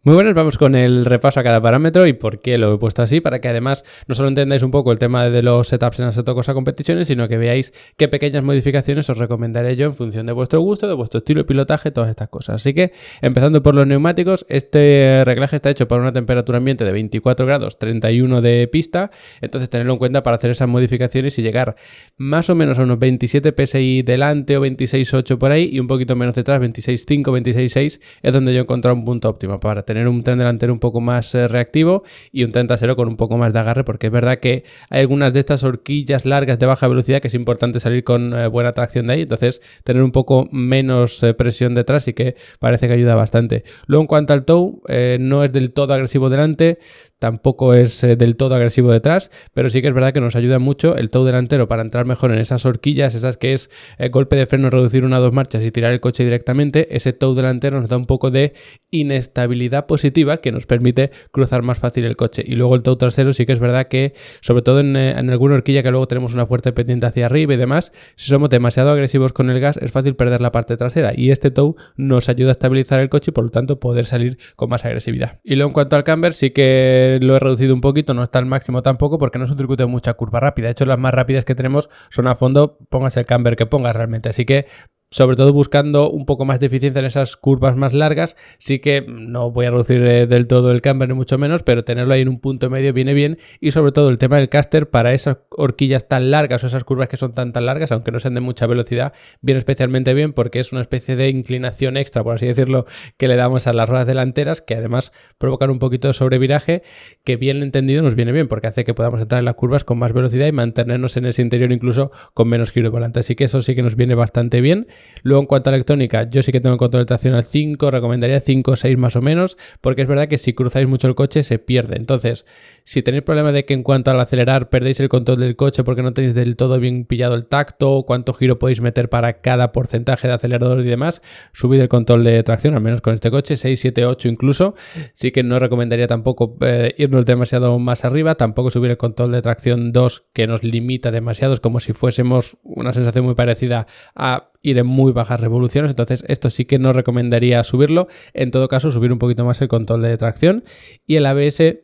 Muy buenas, vamos con el repaso a cada parámetro y por qué lo he puesto así, para que además no solo entendáis un poco el tema de los setups en Assetto Corsa Competiciones, sino que veáis qué pequeñas modificaciones os recomendaré yo en función de vuestro gusto, de vuestro estilo de pilotaje, todas estas cosas. Así que, empezando por los neumáticos, este reglaje está hecho para una temperatura ambiente de 24 grados, 31 de pista, entonces tenedlo en cuenta para hacer esas modificaciones y llegar más o menos a unos 27 PSI delante o 26.8 por ahí y un poquito menos detrás, 26.5, 26.6 es donde yo he encontrado un punto óptimo para tener un tren delantero un poco más reactivo y un tren trasero con un poco más de agarre, porque es verdad que hay algunas de estas horquillas largas de baja velocidad que es importante salir con buena tracción de ahí, entonces tener un poco menos presión detrás y que parece que ayuda bastante. Luego en cuanto al tow, no es del todo agresivo delante, tampoco es del todo agresivo detrás, pero sí que es verdad que nos ayuda mucho el tow delantero para entrar mejor en esas horquillas, esas que es golpe de freno, reducir 1 o 2 marchas y tirar el coche directamente. Ese tow delantero nos da un poco de inestabilidad positiva que nos permite cruzar más fácil el coche. Y luego el tow trasero sí que es verdad que, sobre todo en alguna horquilla que luego tenemos una fuerte pendiente hacia arriba y demás, si somos demasiado agresivos con el gas es fácil perder la parte trasera y este tow nos ayuda a estabilizar el coche y por lo tanto poder salir con más agresividad. Y luego en cuanto al camber sí que lo he reducido un poquito, no está al máximo tampoco porque no es un circuito de mucha curva rápida. De hecho, las más rápidas que tenemos son a fondo, pongas el camber que pongas realmente. Así que sobre todo buscando un poco más de eficiencia en esas curvas más largas, sí que no voy a reducir del todo el camber ni mucho menos, pero tenerlo ahí en un punto medio viene bien. Y sobre todo el tema del caster para esas horquillas tan largas o esas curvas que son tan largas, aunque no sean de mucha velocidad, viene especialmente bien porque es una especie de inclinación extra, por así decirlo, que le damos a las ruedas delanteras, que además provocan un poquito de sobreviraje, que bien entendido nos viene bien porque hace que podamos entrar en las curvas con más velocidad y mantenernos en ese interior incluso con menos giro de volante. Así que eso sí que nos viene bastante bien. Luego en cuanto a electrónica, yo sí que tengo el control de tracción al 5, recomendaría 5 o 6 más o menos, porque es verdad que si cruzáis mucho el coche se pierde. Entonces, si tenéis problema de que en cuanto al acelerar perdéis el control del coche porque no tenéis del todo bien pillado el tacto, cuánto giro podéis meter para cada porcentaje de acelerador y demás, subid el control de tracción, al menos con este coche, 6, 7, 8 incluso. Sí que no recomendaría tampoco irnos demasiado más arriba, tampoco subir el control de tracción 2 que nos limita demasiado, es como si fuésemos una sensación muy parecida a ir en muy bajas revoluciones, entonces esto sí que no recomendaría subirlo. En todo caso, subir un poquito más el control de tracción y el ABS,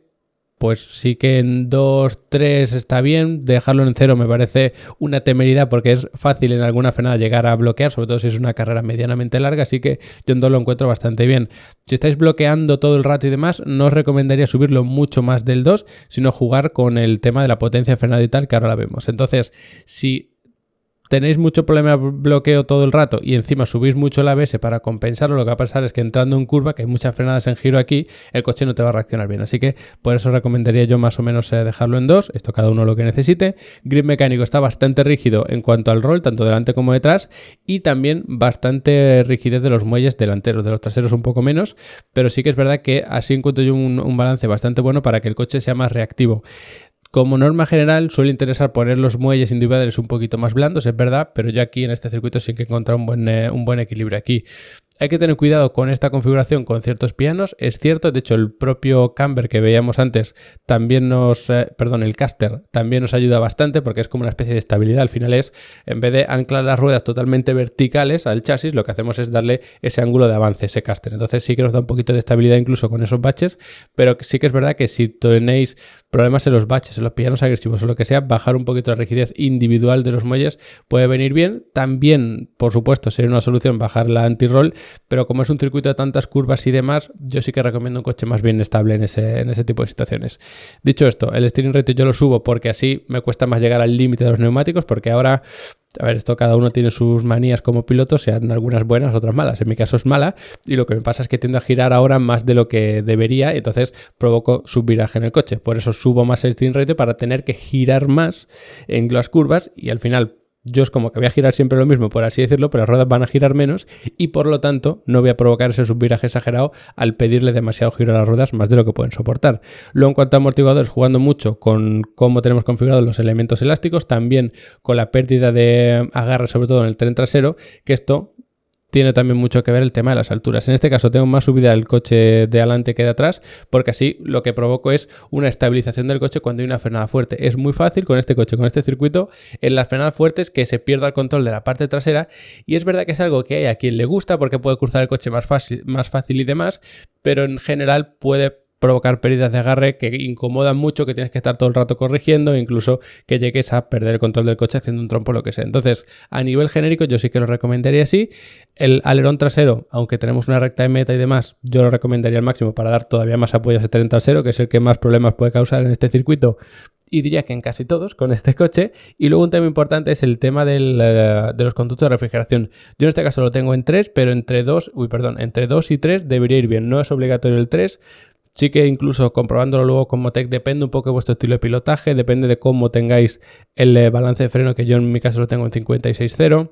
pues sí que en 2, 3 está bien, dejarlo en 0 me parece una temeridad porque es fácil en alguna frenada llegar a bloquear, sobre todo si es una carrera medianamente larga, así que yo en 2 lo encuentro bastante bien. Si estáis bloqueando todo el rato y demás, no os recomendaría subirlo mucho más del 2, sino jugar con el tema de la potencia de frenado y tal, que ahora la vemos. Entonces, si tenéis mucho problema de bloqueo todo el rato y encima subís mucho el ABS para compensarlo, lo que va a pasar es que entrando en curva, que hay muchas frenadas en giro aquí, el coche no te va a reaccionar bien. Así que por eso recomendaría yo más o menos dejarlo en 2, esto cada uno lo que necesite. Grip mecánico está bastante rígido en cuanto al roll, tanto delante como detrás, y también bastante rigidez de los muelles delanteros, de los traseros un poco menos, pero sí que es verdad que así encuentro yo un balance bastante bueno para que el coche sea más reactivo. Como norma general suele interesar poner los muelles individuales un poquito más blandos, es verdad, pero yo aquí en este circuito sí que he encontrado un buen equilibrio aquí. Hay que tener cuidado con esta configuración con ciertos pianos, es cierto, de hecho el propio camber que veíamos antes también el caster también nos ayuda bastante porque es como una especie de estabilidad, al final es, en vez de anclar las ruedas totalmente verticales al chasis, lo que hacemos es darle ese ángulo de avance, ese caster, entonces sí que nos da un poquito de estabilidad incluso con esos baches, pero sí que es verdad que si tenéis problemas en los baches, en los pianos agresivos o lo que sea, bajar un poquito la rigidez individual de los muelles puede venir bien, también por supuesto sería una solución bajar la anti-roll, pero como es un circuito de tantas curvas y demás, yo sí que recomiendo un coche más bien estable en ese tipo de situaciones. Dicho esto, el steering rate yo lo subo porque así me cuesta más llegar al límite de los neumáticos, porque ahora, a ver, esto cada uno tiene sus manías como piloto, sean algunas buenas, otras malas. En mi caso es mala y lo que me pasa es que tiendo a girar ahora más de lo que debería y entonces provoco subviraje en el coche. Por eso subo más el steering rate para tener que girar más en las curvas y al final yo es como que voy a girar siempre lo mismo, por así decirlo, pero las ruedas van a girar menos y por lo tanto no voy a provocar ese subviraje exagerado al pedirle demasiado giro a las ruedas más de lo que pueden soportar. Luego en cuanto a amortiguadores, jugando mucho con cómo tenemos configurados los elementos elásticos, también con la pérdida de agarre sobre todo en el tren trasero, que esto tiene también mucho que ver el tema de las alturas. En este caso tengo más subida del coche de adelante que de atrás, porque así lo que provoco es una estabilización del coche cuando hay una frenada fuerte. Es muy fácil con este coche, con este circuito, en las frenadas fuertes que se pierda el control de la parte trasera, y es verdad que es algo que hay a quien le gusta porque puede cruzar el coche más fácil y demás, pero en general puede provocar pérdidas de agarre que incomodan mucho, que tienes que estar todo el rato corrigiendo, incluso que llegues a perder el control del coche haciendo un trompo o lo que sea. Entonces, a nivel genérico, yo sí que lo recomendaría así. El alerón trasero, aunque tenemos una recta de meta y demás, yo lo recomendaría al máximo para dar todavía más apoyo a ese tren trasero, que es el que más problemas puede causar en este circuito, y diría que en casi todos con este coche. Y luego un tema importante es el tema de los conductos de refrigeración. Yo en este caso lo tengo en 3, pero entre 2 y 3 debería ir bien. No es obligatorio el 3. Sí que incluso comprobándolo luego con Motec depende un poco de vuestro estilo de pilotaje, depende de cómo tengáis el balance de freno, que yo en mi caso lo tengo en 56.0.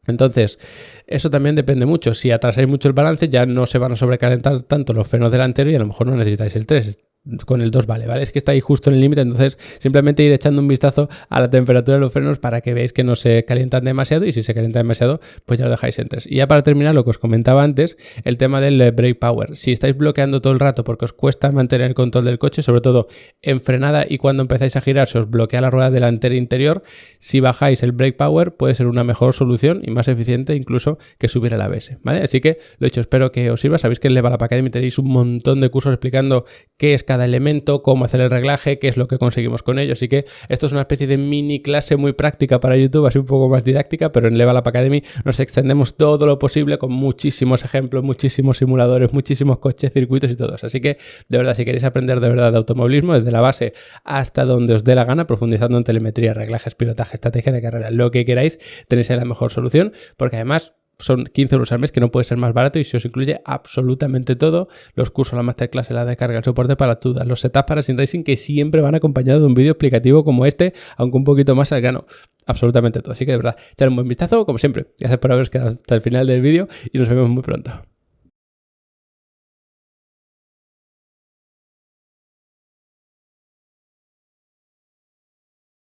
Entonces, eso también depende mucho. Si atrasáis mucho el balance, ya no se van a sobrecalentar tanto los frenos delanteros y a lo mejor no necesitáis el 3. Con el 2 vale, es que está ahí justo en el límite, entonces simplemente ir echando un vistazo a la temperatura de los frenos para que veáis que no se calientan demasiado, y si se calientan demasiado, pues ya lo dejáis en 3. Y ya para terminar, lo que os comentaba antes, el tema del brake power. Si estáis bloqueando todo el rato porque os cuesta mantener el control del coche, sobre todo en frenada y cuando empezáis a girar se os bloquea la rueda delantera interior, si bajáis el brake power puede ser una mejor solución y más eficiente incluso que subir el ABS, ¿vale? Así que, lo dicho, espero que os sirva. Sabéis que en Level Up Academy tenéis un montón de cursos explicando qué es cada elemento, cómo hacer el reglaje, qué es lo que conseguimos con ello. Así que esto es una especie de mini clase muy práctica para YouTube, así un poco más didáctica, pero en Level Up Academy nos extendemos todo lo posible con muchísimos ejemplos, muchísimos simuladores, muchísimos coches, circuitos y todo eso. Así que, de verdad, si queréis aprender de verdad de automovilismo, desde la base hasta donde os dé la gana, profundizando en telemetría, reglajes, pilotaje, estrategia de carrera, lo que queráis, tenéis ahí la mejor solución, porque además son 15 euros al mes, que no puede ser más barato, y se os incluye absolutamente todo: los cursos, la masterclass, la descarga, el soporte para dudas, los setups para Sim Racing, que siempre van acompañados de un vídeo explicativo como este, aunque un poquito más al grano. Absolutamente todo. Así que de verdad, echad un buen vistazo, como siempre. Gracias por haberos quedado hasta el final del vídeo y nos vemos muy pronto.